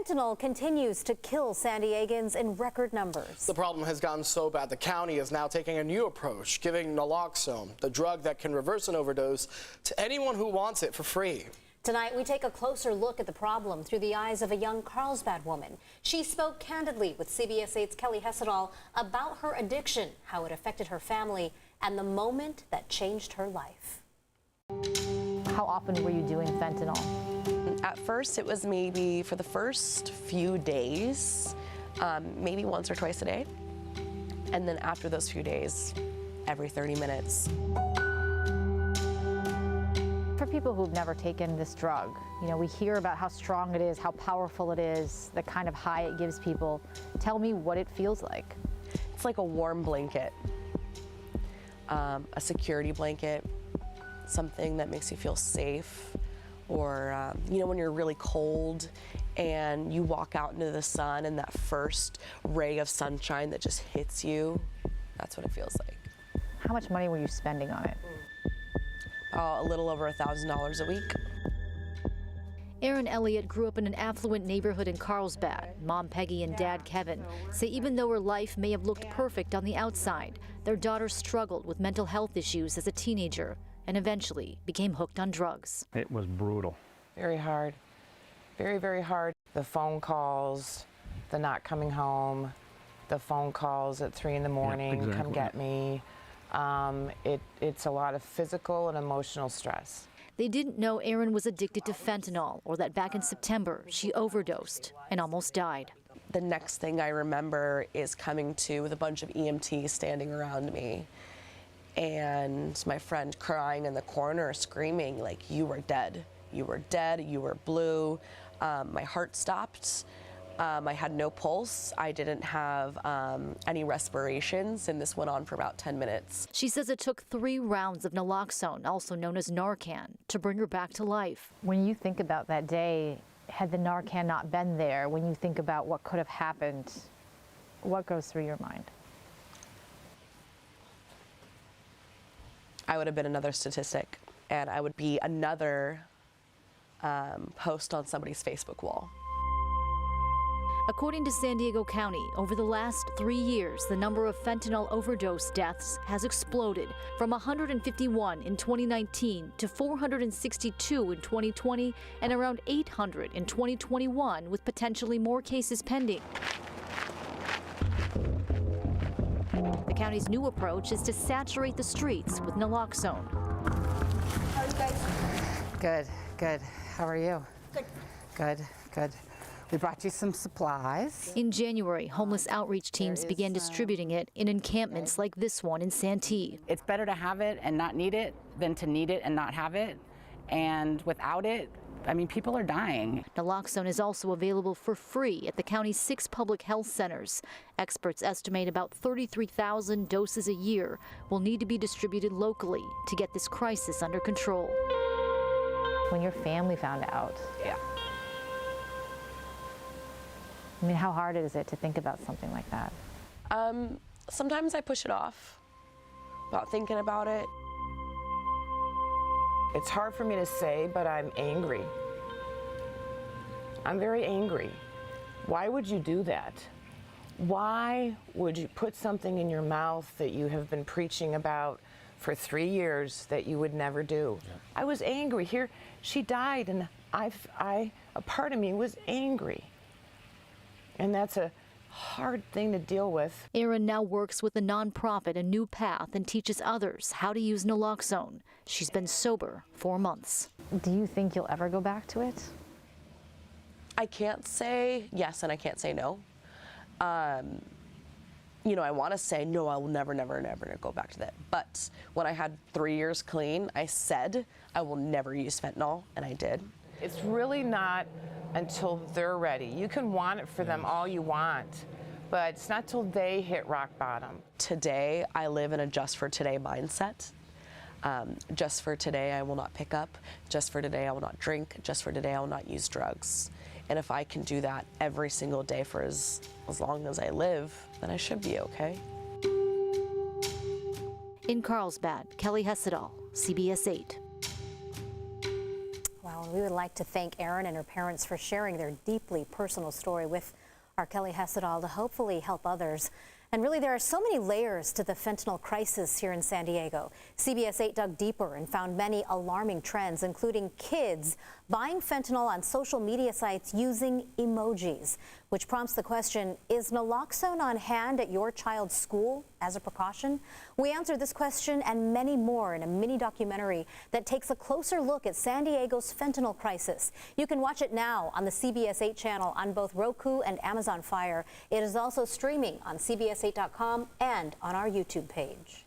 Fentanyl continues to kill San Diegans in record numbers. The problem has gotten so bad the county is now taking a new approach, giving naloxone, the drug that can reverse an overdose, to anyone who wants it for free. Tonight, we take a closer look at the problem through the eyes of a young Carlsbad woman. She spoke candidly with CBS 8's Kelly Hessedall about her addiction, how it affected her family, and the moment that changed her life. How often were you doing fentanyl? At first, it was maybe for the first few days, maybe once or twice a day. And then after those few days, every 30 minutes. For people who've never taken this drug, you know, we hear about how strong it is, how powerful it is, the kind of high it gives people. Tell me what it feels like. It's like a warm blanket, a security blanket, something that makes you feel safe. Or, you know, when you're really cold and you walk out into the sun and that first ray of sunshine that just hits you, that's what it feels like. How much money were you spending on it? A little over $1,000 a week. Erin Elliott grew up in an affluent neighborhood in Carlsbad. Mom Peggy and Dad Kevin say even though her life may have looked perfect on the outside, their daughter struggled with mental health issues as a teenager and eventually became hooked on drugs. It was brutal. Very hard. Very, very hard. The phone calls, the not coming home, the phone calls at 3 in the morning, exactly. Come get me. It's a lot of physical and emotional stress. They didn't know Erin was addicted to fentanyl or that back in September she overdosed and almost died. The next thing I remember is coming to with a bunch of EMTs standing around me and my friend crying in the corner, screaming like, "You were dead, you were dead, you were blue." My heart stopped. I had no pulse. I didn't have any respirations, and this went on for about 10 minutes. She says it took 3 rounds of naloxone, also known as Narcan, to bring her back to life. When you think about that day, had the Narcan not been there, when you think about what could have happened, what goes through your mind? I would have been another statistic, and I would be another post on somebody's Facebook wall. According to San Diego County, over the last 3 years, the number of fentanyl overdose deaths has exploded from 151 in 2019 to 462 in 2020 and around 800 in 2021, with potentially more cases pending. The county's new approach is to saturate the streets with naloxone. How are you guys? Good, good. How are you? Good. Good, good. We brought you some supplies. In January, homeless outreach teams began distributing it in encampments like this one in Santee. It's better to have it and not need it than to need it and not have it. And without it, I mean, people are dying. Naloxone is also available for free at the county's 6 public health centers. Experts estimate about 33,000 doses a year will need to be distributed locally to get this crisis under control. When your family found out, Yeah. I mean, how hard is it to think about something like that? Sometimes I push it off about thinking about it. It's hard for me to say, but I'm angry. I'm very angry. Why would you do that? Why would you put something in your mouth that you have been preaching about for 3 years that you would never do? Yeah. I was angry. Here, she died, and a part of me was angry. And that's a hard thing to deal with. Erin now works with a nonprofit, A New Path, and teaches others how to use naloxone. She's been sober 4 months. Do you think you'll ever go back to it? I can't say yes and I can't say no. You know, I want to say no, I will never, never, never go back to that. But when I had 3 years clean, I said I will never use fentanyl, and I did. It's really not until they're ready. You can want it for them all you want, but it's not till they hit rock bottom. Today, I live in a just for today mindset. Just for today, I will not pick up. Just for today, I will not drink. Just for today, I will not use drugs. And if I can do that every single day for as long as I live, then I should be okay. In Carlsbad, Kelly Hessedall, CBS 8. Wow. We would like to thank Erin and her parents for sharing their deeply personal story with our Kelly Hessedal to hopefully help others. And really, there are so many layers to the fentanyl crisis here in San Diego. CBS 8 dug deeper and found many alarming trends, including kids buying fentanyl on social media sites using emojis, which prompts the question, is naloxone on hand at your child's school as a precaution? We answered this question and many more in a mini documentary that takes a closer look at San Diego's fentanyl crisis. You can watch it now on the CBS 8 channel on both Roku and Amazon Fire. It is also streaming on CBS8.com and on our YouTube page.